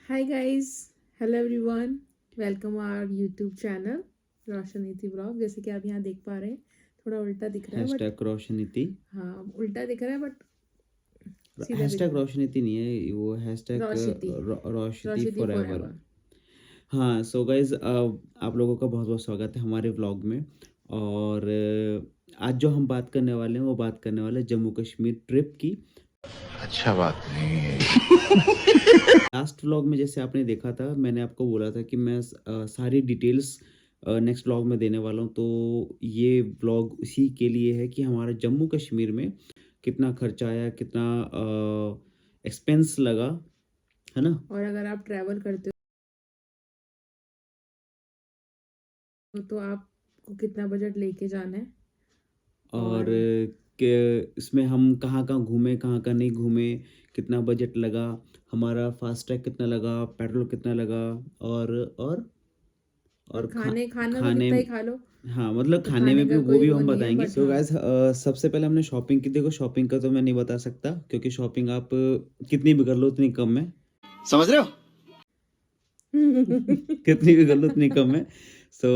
Hi guys, hello everyone, welcome our YouTube channel रोशन नीति blog. जैसे कि आप यहाँ देख पा रहे हैं, थोड़ा उल्टा दिख रहा है बट हैशटैग रोशनीति। हाँ उल्टा दिख रहा है बट सीधा दिख हैशटैग रहा है। रोशनीति नहीं है, वो हैशटैग रोशिती रोशनीति रोशिती फॉर फॉरएवर। एवर। हाँ, सो गाइज आप लोगों का बहुत बहुत स्वागत है हमारे व्लॉग में। और आज जो हम बात करने वाले हैं वो बात करने वाले हैं जम्मू कश्मीर ट्रिप की। अच्छा बात नहीं है। लास्ट व्लॉग में जैसे आपने देखा था, मैंने आपको बोला था कि मैं सारी डिटेल्स नेक्स्ट व्लॉग में देने वाला हूँ। तो ये व्लॉग उसी के लिए है कि हमारा जम्मू कश्मीर में कितना खर्चा आया, कितना एक्सपेंस लगा, है ना। और अगर आप ट्रैवल करते हो तो आपको कितना बजट लेके जाना है और और कि इसमें हम कहाँ कहाँ घूमे, कहाँ कहाँ नहीं घूमे, कितना बजट लगा, हमारा फास्टैग कितना लगा, पेट्रोल कितना लगा, और और और खाना तो खाने। कितना ही खा लो, हाँ, मतलब तो खाने खाने में भी का वो कोई भी वो हम नहीं है बताएंगे। बट सो हाँ। गाइस, सबसे पहले हमने शॉपिंग की। देखो, शॉपिंग का तो मैं नहीं बता सकता क्योंकि शॉपिंग आप कितनी भी कर लो उतनी कम है। समझ रहे हो? कितनी भी कर लो उतनी कम है। सो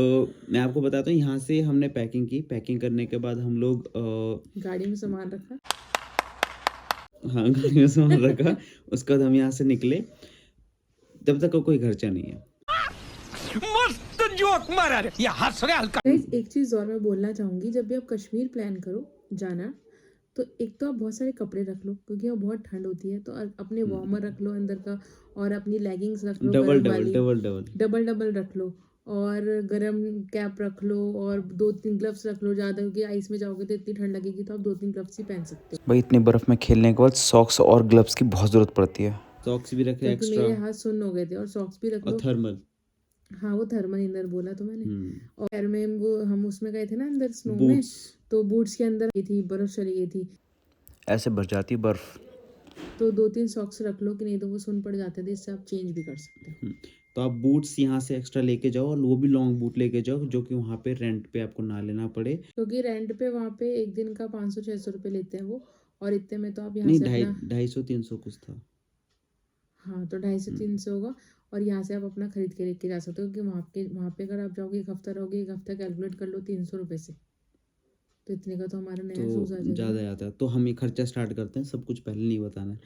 मैं आपको बताता हूँ, यहाँ से हमने पैकिंग की। पैकिंग करने के बाद हम लोग गाड़ी में सामान रखा। हाँ, गाड़ी में सामान रखा। उसके बाद हम यहाँ से निकले। तब तक का कोई खर्चा नहीं है। मस्त जोक मारा रे, ये हंस रहे हल्का। गाइस एक चीज़ और मैं बोलना चाहूँगी, जब भी आप कश्मीर प्लान करो जाना, तो एक तो आप बहुत सारे कपड़े रख लो क्योंकि वहाँ बहुत ठंड होती है, तो अपने वार्मर रख लो अंदर का, और अपनी लेगिंग्स रख लो डबल गर्म डबल वाली, डबल डबल। डबल डबल रख लो, और गर्म कैप रख लो, और 2-3 ग्लव्स रख लो ज़्यादा, क्योंकि आइस में जाओगे तो इतनी ठंड लगेगी, तो आप 2-3 ग्लव्स ही पहन सकते हो। भाई इतनी बर्फ में खेलने के बाद सॉक्स और ग्लव्स की बहुत ज़रूरत पड़ती है। सॉक्स भी रखे क्योंकि एक्स्ट्रा, मेरे हाथ सुन्न हो गए थे, और सॉक्स भी रख और लो। थर्मल। हाँ वो थर्मल इनर बोला तो मैंने। और पैर में वो हम उसमें गए थे ना अंदर स्नो में, बूट्स। तो बूट्स के अंदर गई थी, बर्फ चली गई थी, ऐसे बच जाती है बर्फ़। तो 2-3 सॉक्स रख लो कि नहीं तो वो सुन पड़ जाते थे, इससे आप चेंज भी कर सकते हो। तो आप बूट्स यहाँ से एक्स्ट्रा लेके जाओ, और वो भी लॉन्ग बूट लेके जाओ जो कि वहाँ पे रेंट पे आपको ना लेना पड़े। क्योंकि रेंट पे वहाँ पे एक दिन का 500-600 रुपये लेते हैं वो, और इतने में तो आप यहाँ नहीं, से ढाई अपना, 250-300 कुछ था। हाँ तो 250-300 होगा, और यहाँ से आप अपना खरीद के लेके जा सकते हो, क्योंकि वहाँ पे अगर आप जाओगे 1 हफ्ता रहोगे, 1 हफ्ता कैलकुलेट कर लो 300 रुपये से, तो इतने का तो हमारा नया तो शूज़ आ जाएगा ज़्यादा ना। आता है। तो हम ये खर्चा स्टार्ट करते हैं, सब कुछ पहले नहीं बताना है।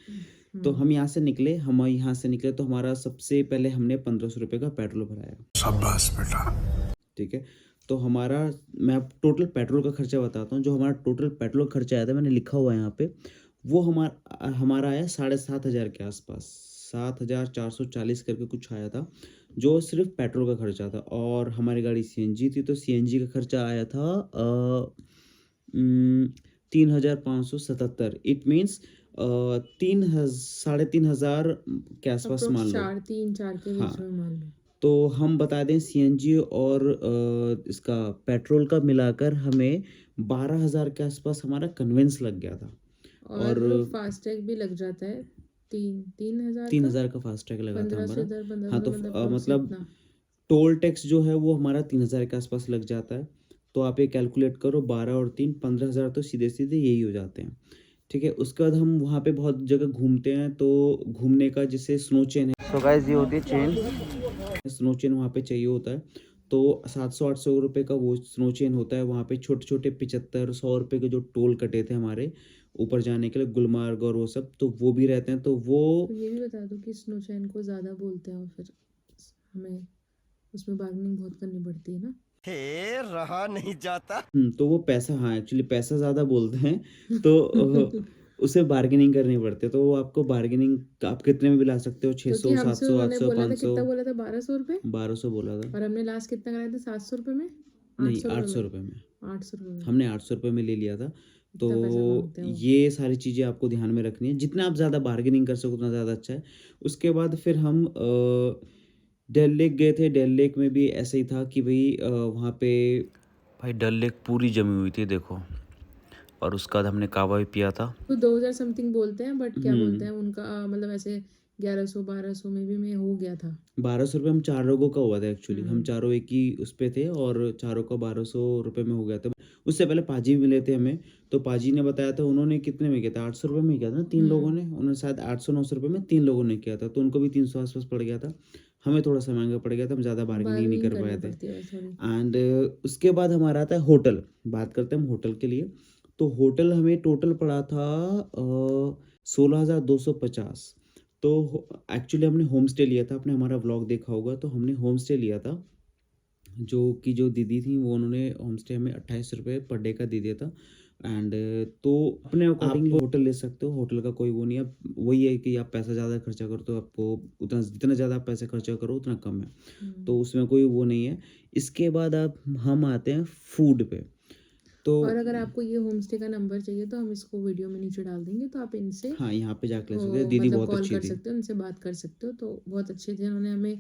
तो हम्म। हम यहाँ से निकले। तो हमारा सबसे पहले हमने 1500 रुपये का पेट्रोल भराया। शाबाश बेटा। ठीक है। तो हमारा, मैं अब टोटल पेट्रोल का खर्चा बताता हूँ। जो हमारा टोटल पेट्रोल खर्चा आया था, मैंने लिखा हुआ है यहाँ पे, वो हमारा आया 7,500 के आसपास, 7,440 करके कुछ आया था, जो सिर्फ पेट्रोल का खर्चा था। और हमारी गाड़ी सीएनजी थी, तो सीएनजी का खर्चा आया था 3,577। इट मीन्स 3,500 के आसपास मान अप्रोक्स लो। 4-3-4 के बीच हाँ, में मान लो। तो हम बता दें, सीएनजी और इसका पेट्रोल का मिलाकर हमें 12,000 के आसपास हमारा कन्वेंस लग गया था। और और फास्टैग भी लग जाता है 3,000 का, 3,000 का फास्टैग लगा था 15 से हमारा। इधर 15 हाँ, से तो मतलब अप्रोक्स मतलब इतना। टोल टैक्स जो है वो हमारा 3,000 के आसपास लग जाता है। तो आप ये कैलकुलेट करो, 12 और 3 15,000 तो सीधे सीधे यही हो जाते हैं। ठीक है। उसके बाद हम वहाँ पे बहुत जगह घूमते हैं, तो घूमने का जैसे स्नो चेन है। तो गाइस, ये होती है चेन। स्नो चेन वहाँ पे चाहिए होता है, तो 700-800 रुपये का वो स्नो चेन होता है। वहाँ पे छोटे छोटे 75-100 रुपये के जो टोल कटे थे हमारे ऊपर जाने के लिए, गुलमार्ग और वो सब, तो वो भी रहते हैं। तो वो तो ये भी बता दो कि स्नो चैन को ज़्यादा बोलते हैं, और फिर हमें उसमें बार्गेनिंग बहुत करनी पड़ती है ना। हे रहा नहीं जाता। तो वो पैसा, हाँ एक्चुअली पैसा ज़्यादा बोलते हैं, तो उसे बार्गेनिंग करनी पड़ती है। तो वो आपको बार्गेनिंग आप कितने में भी ला सकते हो, क्योंकि 600, हमसे 700, उन्होंने 800, बोला था, 500। कितना बोला था, 1200 रुपये, 1200 बोला था। और हमने लास्ट कितना कराया था, 700 रुपये में, नहीं, 800 रुपये 800 में, रुपये में। 800 रुपये में। हमने 800 रुपये में ले लिया था। तो इतना पैसा मांगते हैं वो। ये सारी चीज़ें आपको ध्यान में रखनी है। जितना आप ज़्यादा बार्गेनिंग कर सको उतना ज़्यादा अच्छा है। उसके बाद फिर हम डल लेक गए थे। डल लेक में भी ऐसे ही था कि भाई वहाँ पे भाई डल लेक पूरी जमी हुई थी देखो। और उसके बाद हमने कावा भी पिया था। तो 2000 समथिंग बोलते हैं, बट क्या बोलते हैं उनका मतलब ऐसे 1100-1200 में भी मैं हो गया था। 1200 रुपये हम 4 लोगों का हुआ था एक्चुअली। हम हम्म। चारों एक ही उस पे थे और चारों का 1200 रुपये में हो गया था। उससे पहले पाजी मिले थे हमें, तो पाजी ने बताया था उन्होंने कितने में किया था, 800 रुपये में किया था ना 3 लोगों ने। उन्होंने शायद 800-900 रुपये में 3 लोगों ने किया था, तो उनको भी 300 आसपास पड़ गया था। हमें थोड़ा सा महंगा पड़ गया था, हम ज़्यादा बार्गेनिंग नहीं बार्गेनिंग कर पाए करनी थे। पड़ती है बस थोड़ी। एंड उसके बाद हमारा आता है होटल। बात करते हैं हम होटल के लिए। तो होटल हमें टोटल पड़ा था 16,250। तो एक्चुअली हमने होम स्टे लिया था, आपने हमारा व्लॉग देखा होगा, तो हमने होम स्टे लिया था। जो दीदी थी वो उन्होंने होम स्टे हमें 28 रुपये पर डे का दे दिया था। एंड तो अपने अकॉर्डिंग होटल ले सकते हो, होटल का कोई वो नहीं है। वही है कि आप पैसा ज़्यादा खर्चा करो तो आपको उतना, जितना ज़्यादा आप पैसे खर्चा करो उतना कम है, तो उसमें कोई वो नहीं है। इसके बाद हम आते हैं फूड पे। तो और अगर आपको ये होम स्टे का नंबर चाहिए तो हम इसको वीडियो में नीचे डाल देंगे, तो आप इनसे हाँ, यहाँ पे जाके ले सकते हो, दीदी मतलब बहुत कॉल अच्छी कर थी। सकते हो, उनसे बात कर सकते हो। तो बहुत अच्छे थे उन्होंने हमें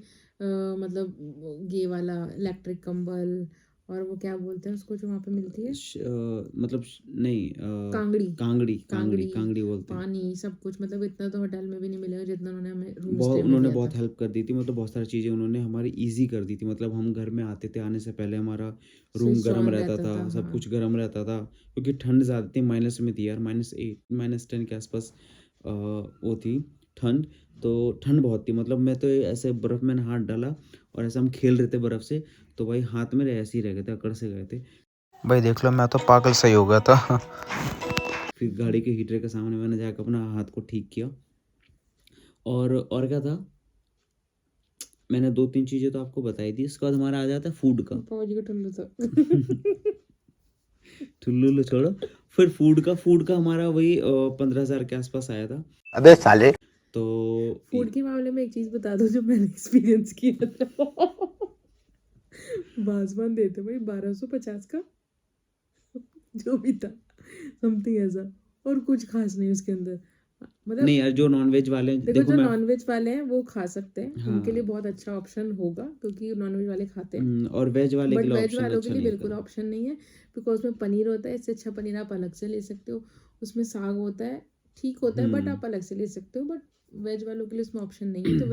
मतलब ये वाला इलेक्ट्रिक कंबल और वो क्या बोलते हैं उसको जो वहाँ पे मिलती है, नहीं, कांगड़ी कांगड़ी कांगड़ी कांगड़ी कांगड़ी बोलते हैं। पानी सब कुछ, मतलब इतना तो होटल में भी नहीं मिलेगा जितना उन्होंने हमें रूम बहुत स्टे में उन्होंने दिया बहुत था। हेल्प कर दी थी, मतलब बहुत सारी चीज़ें उन्होंने हमारी इजी कर दी थी। मतलब हम घर में आते थे, आने से पहले हमारा रूम स्विच गर्म ऑन रहता रहता था, था, सब हाँ। कुछ गर्म रहता था, क्योंकि ठंड ज़्यादा थी, माइनस में थी यार, -8 -10 के आसपास वो थी ठंड। तो ठंड बहुत थी, मतलब मैं तो ऐसे बर्फ़ में हाथ डाला और ऐसे हम खेल रहे थे बर्फ़ से, तो भाई हाथ मेरे ऐसे ही रह गए थे, अकड़ से गए थे। भाई देख लो, मैं तो पागल सही हो गया था। फिर गाड़ी के हीटर के सामने मैंने जाकर अपना हाथ को ठीक किया। और क्या था, मैंने 2-3 चीज़ें तो आपको बताई थी। इसके बाद हमारा आ जाता है फूड का। पहुंच गए ठंडू तक। ठुल्लू छोड़ो। फिर फूड का हमारा वही 15,000 के आसपास आया था। अबे साले। तो फूड के मामले में एक चीज बता दो जो मैंने एक्सपीरियंस किया था। बाजवान देते भाई 1250 का, जो भी था समथिंग ऐसा, और कुछ खास नहीं उसके अंदर। मतलब नहीं यार, जो नॉनवेज वाले हैं, देखो देखो जो मैं नॉनवेज वाले हैं वो खा सकते हैं, हाँ, उनके लिए बहुत अच्छा ऑप्शन होगा क्योंकि नॉनवेज वाले खाते हैं। और वेज वाले के बट लिए वेज ऑप्शन वालों के अच्छा लिए नहीं बिल्कुल था। ऑप्शन नहीं है, बिकॉज उसमें पनीर होता है। इससे अच्छा पनीर आप अलग से ले सकते हो, उसमें साग होता है, ठीक होता है, बट आप अलग से ले सकते हो। बट वेज वालों के लिए उसमें ऑप्शन नहीं है, तो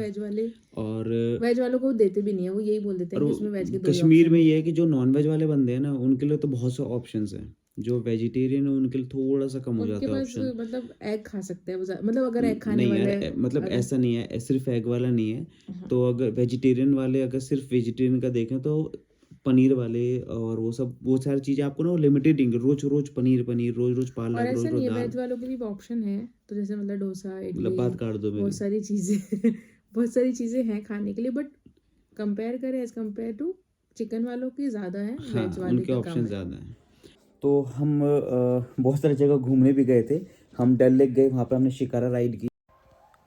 और वेज वालों को देते भी नहीं है, वो यही बोल देते और हैं कि वो उसमें वेज के 2 ही कश्मीर ऑप्शन में है। ये है कि जो नॉनवेज वाले बंदे हैं ना, उनके लिए तो बहुत से ऑप्शंस हैं। जो वेजिटेरियन है उनके लिए थोड़ा सा कम हो उनके जाता है पास ऑप्शन। मतलब एग खा सकते हैं वो मतलब अगर एग खाने नहीं यार, वाले मतलब अगर ऐसा नहीं है, सिर्फ एग वाला नहीं है। हाँ। तो अगर वेजिटेरियन वाले, अगर सिर्फ वेजिटेरियन का देखें तो पनीर वाले और वो सारी चीज़ें आपको ना लिमिटेड देंगे। रोज रोज पनीर पनीर, रोज रोज और पालक, ऐसा रोज नहीं रोज है, दाल। वेज वालों के लिए भी ऑप्शन है, तो जैसे मतलब डोसा मतलब इडली बात काट दो बहुत मेरी। सारी चीज़ें बहुत सारी चीज़ें हैं खाने के लिए, बट कंपेयर करें एज कंपेयर टू चिकन वालों की ज़्यादा है, हाँ, वेज वाले उनके के कम ऑप्शन है। ज़्यादा हैं। तो हम बहुत सारी जगह घूमने भी गए थे। हम डल लेक गए, वहाँ पे हमने शिकारा राइड की।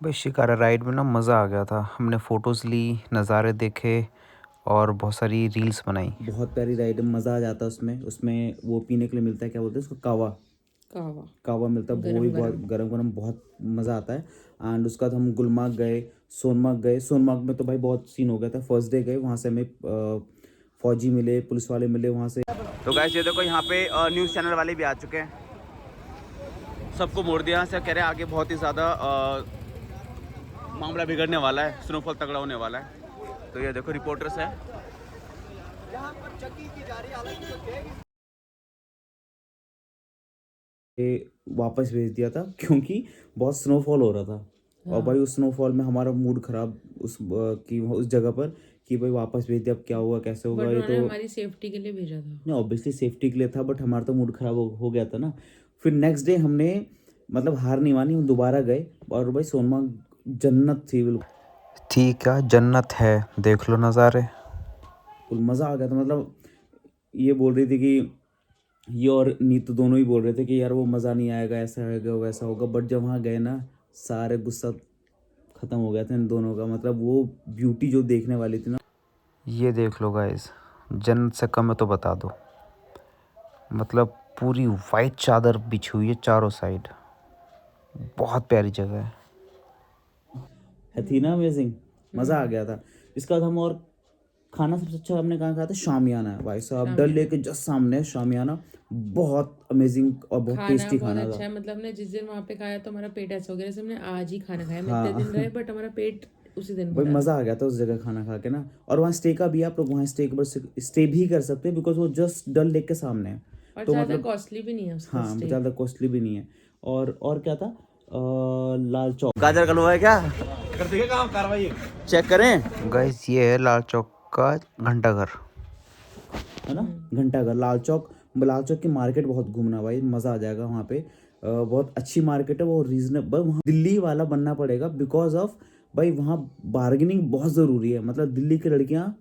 भाई शिकारा राइड में ना मज़ा आ गया था। हमने फ़ोटोज़ ली, नज़ारे देखे और बहुत सारी रील्स बनाई। बहुत प्यारी राइड है, मज़ा आ जाता है उसमें। उसमें वो पीने के लिए मिलता है, क्या बोलते हैं उसको, कावा। कावा कावा मिलता है, वो भी गरम बहुत गरम। गरम गरम, बहुत मज़ा आता है। एंड उसके बाद हम गुलमार्ग गए, सोनमार्ग गए। सोनमार्ग में तो भाई बहुत सीन हो गया था। फर्स्ट डे गए, वहाँ से हमें फौजी मिले, पुलिस वाले मिले वहाँ से। तो गाइस ये देखो, यहाँ पे न्यूज़ चैनल वाले भी आ चुके हैं। सबको मोड़ दिया यहाँ से, कह रहे हैं आगे बहुत ही ज़्यादा मामला बिगड़ने वाला है, स्नोफॉल तगड़ा होने वाला है। तो ये देखो रिपोर्टर्स है। वापस भेज दिया था क्योंकि बहुत स्नोफॉल हो रहा था। और भाई उस स्नोफॉल में हमारा मूड खराब उस जगह पर, कि भाई वापस भेज दिया, अब क्या होगा कैसे होगा। बट ये उन्होंने तो हमारी सेफ्टी के लिए भेजा था। नहीं, ऑब्वियसली सेफ्टी के लिए था, बट हमारा तो मूड खराब हो गया था ना। फिर नेक्स्ट डे हमने मतलब हार नहीं मानी, हम दोबारा गए। और भाई सोनमार्ग जन्नत थी बिल्कुल। थी क्या, जन्नत है, देख लो नज़ारे। मज़ा आ गया था। मतलब ये बोल रही थी कि ये और नीतू दोनों ही बोल रहे थे कि यार वो मज़ा नहीं आएगा, ऐसा होगा वैसा होगा। बट जब वहाँ गए ना, सारे गुस्सा ख़त्म हो गया था इन दोनों का। मतलब वो ब्यूटी जो देखने वाली थी ना। ये देख लो गाइस, जन्नत से कम है तो बता दो। मतलब पूरी वाइट चादर बिछी हुई है चारों साइड। बहुत प्यारी जगह है। थी ना अमेजिंग, मज़ा आ गया था। इसके बाद हम और खाना सबसे अच्छा हमने कहाँ खाया था, शामियाना है भाई साहब, डल शामियाना। लेक के जस्ट सामने है शामियाना, बहुत अमेजिंग और बहुत खाना टेस्टी बहुत खाना अच्छा था। है, मतलब हमने जिस दिन वहाँ पे खाया तो हमारा पेट ऐसा हो गया जैसे हमने आज ही खाना खाया। हम इतने हाँ दिन रहे बट हमारा पेट उसी दिन भाई भरा था। मज़ा आ गया था उस जगह खाना खा के ना। और वहाँ स्टे का भी आप लोग वहाँ स्टे स्टे भी कर सकते हैं, बिकॉज वो जस्ट डल लेक के सामने है। और तो ज़्यादा मतलब कॉस्टली भी नहीं है उसका हाँ स्टे। ज़्यादा कॉस्टली भी नहीं है। और क्या था, लाल चौक गाजर का हलवा है क्या, चेक करें गाइस ये है लाल चौक का घंटाघर। है ना, घंटाघर लाल चौक की मार्केट बहुत घूमना भाई, मज़ा आ जाएगा वहाँ पे। बहुत अच्छी मार्केट है वो, रीजनेबल। वहाँ दिल्ली वाला बनना पड़ेगा बिकॉज ऑफ भाई वहाँ बार्गेनिंग बहुत ज़रूरी है। मतलब दिल्ली की लड़कियाँ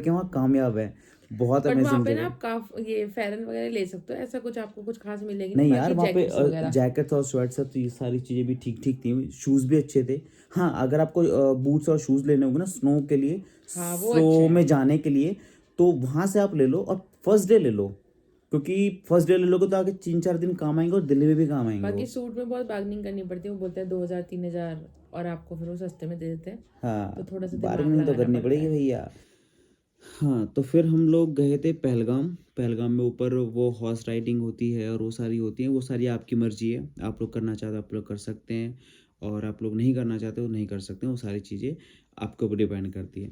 वहाँ कामयाब है, बहुत बट वहाँ अमेजिंग पे जगह ना है। आप ये फेरन वगैरह ले सकते हो, ऐसा कुछ आपको कुछ खास मिलेगी नहीं, नहीं यार बाकी वहाँ पे जैकेट्स वगैरह। जैकेट्स और स्वेट्स तो ये सारी चीज़ें भी ठीक ठीक थी, शूज़ भी अच्छे थे। हाँ अगर आपको बूट्स और शूज़ लेने होंगे ना स्नो के लिए, हाँ वो अच्छे स्नो हैं। में जाने के लिए, तो वहाँ से आप ले लो और फर्स्ट डे ले लो, क्योंकि फर्स्ट डे ले लोगे तो आगे 3-4 दिन काम आएंगे और दिल्ली में भी काम आएंगे बाकी वो। सूट में बहुत बार्गेनिंग करनी पड़ती है, वो बोलते हैं 2000-3000 और आपको फिर वो सस्ते में दे देते हैं। तो हाँ थोड़ा सा दिमाग बार्गेनिंग तो लगाना करनी पड़ता पड़ेगी है। भैया। हाँ तो फिर हम लोग गए थे पहलगाम। पहलगाम में ऊपर वो हॉर्स राइडिंग होती है और वो सारी होती है, वो सारी आपकी मर्जी है, आप लोग करना चाहते हो आप लोग कर सकते हैं, और आप लोग नहीं करना चाहते हो नहीं कर सकते हैं। वो सारी चीज़ें आपके ऊपर डिपेंड करती है।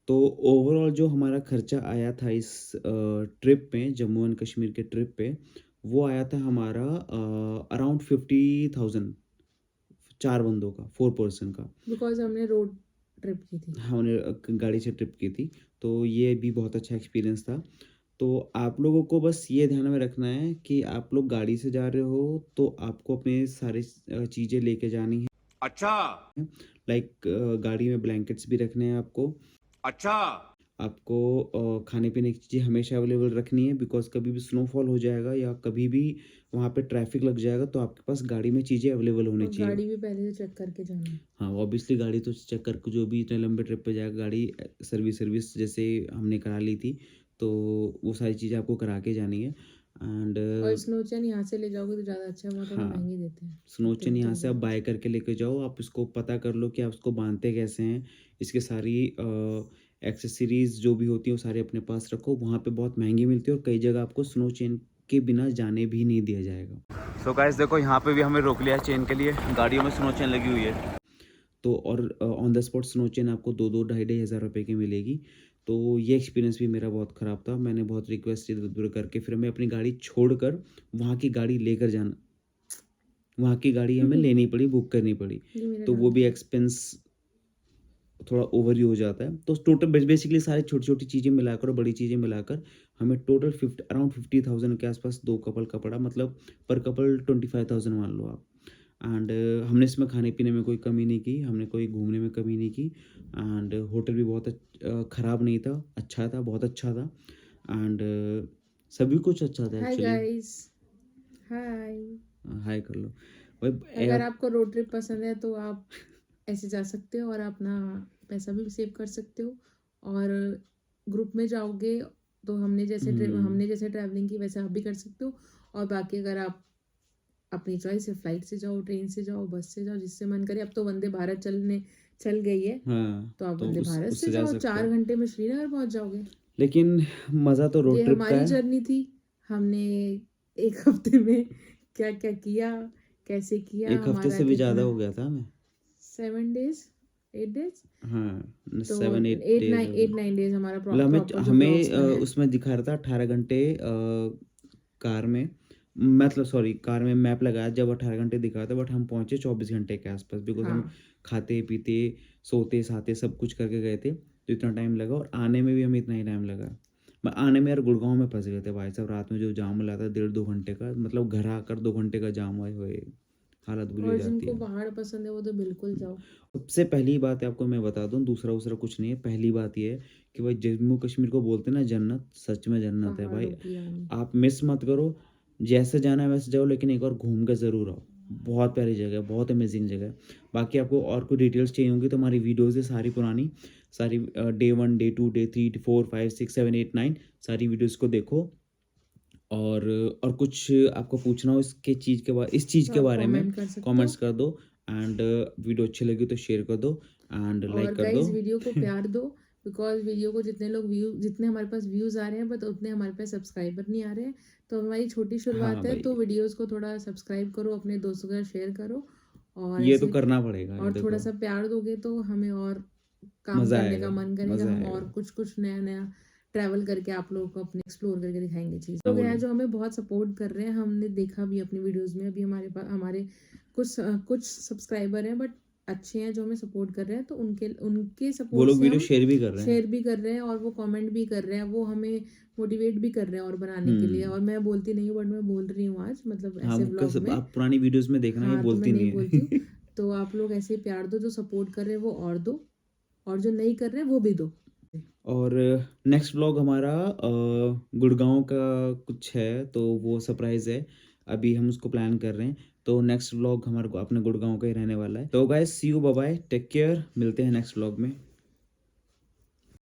तो ओवरऑल जो हमारा खर्चा आया था इस ट्रिप पे, जम्मू एंड कश्मीर के ट्रिप पे, वो आया था हमारा अराउंड 50,000, 4 बंदों का, 4 पर्सन का। बिकॉज हमने रोड ट्रिप की थी। हमने गाड़ी से ट्रिप की थी, तो ये भी बहुत अच्छा एक्सपीरियंस था। तो आप लोगों को बस ये ध्यान में रखना है कि आप लोग गाड़ी से जा रहे हो तो आपको अपने सारे चीज़ें लेके जानी है। अच्छा लाइक गाड़ी में ब्लैंकेट्स भी रखने हैं आपको। अच्छा आपको खाने पीने की चीज़ें हमेशा अवेलेबल रखनी है, बिकॉज कभी भी स्नोफॉल हो जाएगा या कभी भी वहाँ पे ट्रैफिक लग जाएगा, तो आपके पास गाड़ी में चीज़ें अवेलेबल होनी और चाहिए। गाड़ी भी पहले से चेक करके जाना है। हाँ ऑब्वियसली गाड़ी तो चेक करके, जो भी इतने लंबे ट्रिप पे जाएगा गाड़ी सर्विस जैसे हमने करा ली थी, तो वो सारी चीज़ें आपको करा के जानी है। एंड और स्नो चैन यहाँ से ले जाओगे तो ज़्यादा अच्छा है, वहाँ थोड़ा हाँ महंगे देते हैं। स्नो चेन यहाँ से आप 20,000 बाय करके लेके जाओ, आप इसको पता कर लो कि आप उसको बांधते कैसे हैं, इसके सारी एक्सेसरीज जो भी होती हैं वो सारी अपने पास रखो। वहाँ पे बहुत महंगी मिलती है और कई जगह आपको स्नो चेन के बिना जाने भी नहीं दिया जाएगा। सो गाइस देखो यहाँ पे भी हमें रोक लिया चेन के लिए, गाड़ियों में स्नो चेन लगी हुई है। तो और on the spot snow chain आपको 2-2 ढाई हज़ार रुपये की मिलेगी। तो ये एक्सपीरियंस भी मेरा बहुत ख़राब था। मैंने बहुत रिक्वेस्ट इधर-उधर करके फिर मैं अपनी गाड़ी छोड़कर वहाँ की गाड़ी लेकर जाना, वहाँ की गाड़ी हमें लेनी पड़ी, बुक करनी पड़ी। ये मेरा तो नाम वो भी है। एक्सपेंस थोड़ा ओवर ही हो जाता है। तो टोटल बेसिकली सारी छोटी-छोटी चीज़ें मिलाकर और बड़ी चीज़ें मिलाकर हमें टोटल अराउंड 50,000 के आसपास 2 कपल का पड़ा। मतलब पर कपल 25,000 मान लो आप। एंड हमने इसमें खाने-पीने में कोई कमी नहीं की, हमने कोई घूमने में कमी नहीं की। एंड होटल भी बहुत ख़राब नहीं था, अच्छा था, बहुत अच्छा था। एंड सभी कुछ अच्छा था हाय एक्चुअली। गाइस, हाय। हाय कर लो भाई। अगर आपको रोड ट्रिप पसंद है तो आप ऐसे जा सकते हो और अपना पैसा भी सेव कर सकते हो। और ग्रुप में जाओगे तो हमने जैसे ट्रैवलिंग की वैसे आप भी कर सकते हो। और बाकी अगर आप अपनी चॉइस है, फ्लाइट से जाओ, ट्रेन से जाओ, बस से जाओ, जिससे मन करे। अब तो वंदे भारत चल गई है, हाँ, तो आप तो वंदे भारत से उससे जा जाओ, सकते 4 हो। घंटे में श्रीनगर पहुंच जाओगे। लेकिन मज़ा तो रोड ये ट्रिप का हमारी है। जर्नी थी। हमने एक हफ्ते में क्या क्या किया, कैसे किया, 1 हफ्ते हमारा से भी ज़्यादा कितना, हो गया था हमें। 7 डेज 8 डेज, हाँ, तो 7-8 डेज़ हो गए। 8-9 डेज हमारा मतलब प्रॉपर जो हमें ब्लॉग्स बना है। उसमें दिखा रहा था 18 घंटे कार में, मतलब सॉरी कार में मैप लगाया जब 18 घंटे दिखा रहा था, बट हम पहुँचे 24 घंटे के आसपास, बिकॉज़ हम हाँ, खाते पीते सोते साते सब कुछ करके गए थे, तो इतना टाइम लगा। और आने में भी हमें इतना ही टाइम लगा। मैं आने में यार गुड़गांव में फंस गए थे भाई साहब, रात में जो जाम लगा था 1.5-2 घंटे का, मतलब घर आकर 2 घंटे का जाम हुआ है, हालत बुरी हो और जाती जिनको है। पहाड़ पसंद है वो तो बिल्कुल जाओ। सबसे पहली बात है आपको मैं बता दूं, दूसरा कुछ नहीं है। पहली बात ये है कि भाई जम्मू कश्मीर को बोलते हैं ना जन्नत, सच में जन्नत है भाई। पहाड़ों की रानी। आप मिस मत करो, जैसे जाना है वैसे जाओ, लेकिन एक बार घूम के ज़रूर आओ। बहुत प्यारी जगह है, बहुत अमेजिंग जगह है। बाकी आपको और कोई डिटेल्स चाहिए होंगी तो हमारी वीडियोज़ है सारी पुरानी, सारी डे 1 डे 2 डे 3 4 5 6 7 8 9 सारी वीडियोज़ को देखो। और कुछ आपको पूछना हो इसके चीज़ के इस चीज़ तो के आप बारे में, कमेंट कर सकते हो। कमेंट्स कर दो। एंड वीडियो अच्छी लगी तो शेयर कर दो एंड और लाइक कर दो। गाइस वीडियो को प्यार दो, बिकॉज़ वीडियो को जितने हमारे पास व्यूज़ आ रहे हैं बट उतने हमारे पास सब्सक्राइबर नहीं आ रहे हैं। तो हमारी छोटी हाँ शुरुआत है, भाई, तो वीडियोज़ को थोड़ा सब्सक्राइब करो, अपने दोस्तों के साथ शेयर करो और ये तो ऐसे करना पड़ेगा, ये और देखो थोड़ा-सा प्यार दोगे तो हमें और काम मज़ा करने का आएगा, मन करेगा। मज़ा हम और आएगा। कुछ-कुछ नया-नया ट्रैवल करके आप लोगों को अपने एक्सप्लोर करके दिखाएँगे चीज़। मैं लोग हैं बोलूँ जो हमें बहुत सपोर्ट कर रहे हैं, हमने देखा भी अपनी वीडियोज़ में। अभी हमारे कुछ सब्सक्राइबर हैं बट अच्छे हैं जो हमें सपोर्ट कर रहे हैं, तो उनके वो सपोर्ट लोग से वीडियो हम शेयर भी कर रहे हैं। शेयर भी कर रहे हैं और वो कमेंट भी कर रहे हैं। वो हमें मोटिवेट भी कर रहे हैं और बनाने के लिए। और मैं बोलती नहीं हूँ बट मैं बोल रही हूँ आज, मतलब हाँ, ऐसे वो व्लॉग में। आप पुरानी वीडियोज़ में देखना, ये हाँ, तो मैं बोलती नहीं नहीं बोलती हूँ। है। तो आप लोग ऐसे ही प्यार दो, जो सपोर्ट कर रहे हैं वो और दो, और जो नहीं कर रहे हैं वो भी दो। और नेक्स्ट व्लॉग हमारा गुड़गाँव का कुछ है, तो वो सरप्राइज़ है। अभी हम उसको प्लान कर रहे हैं। तो नेक्स्ट व्लॉग हमारे को अपने गुड़गाँव का ही रहने वाला है। तो guys see you, bye bye, take care, मिलते हैं नेक्स्ट व्लॉग में।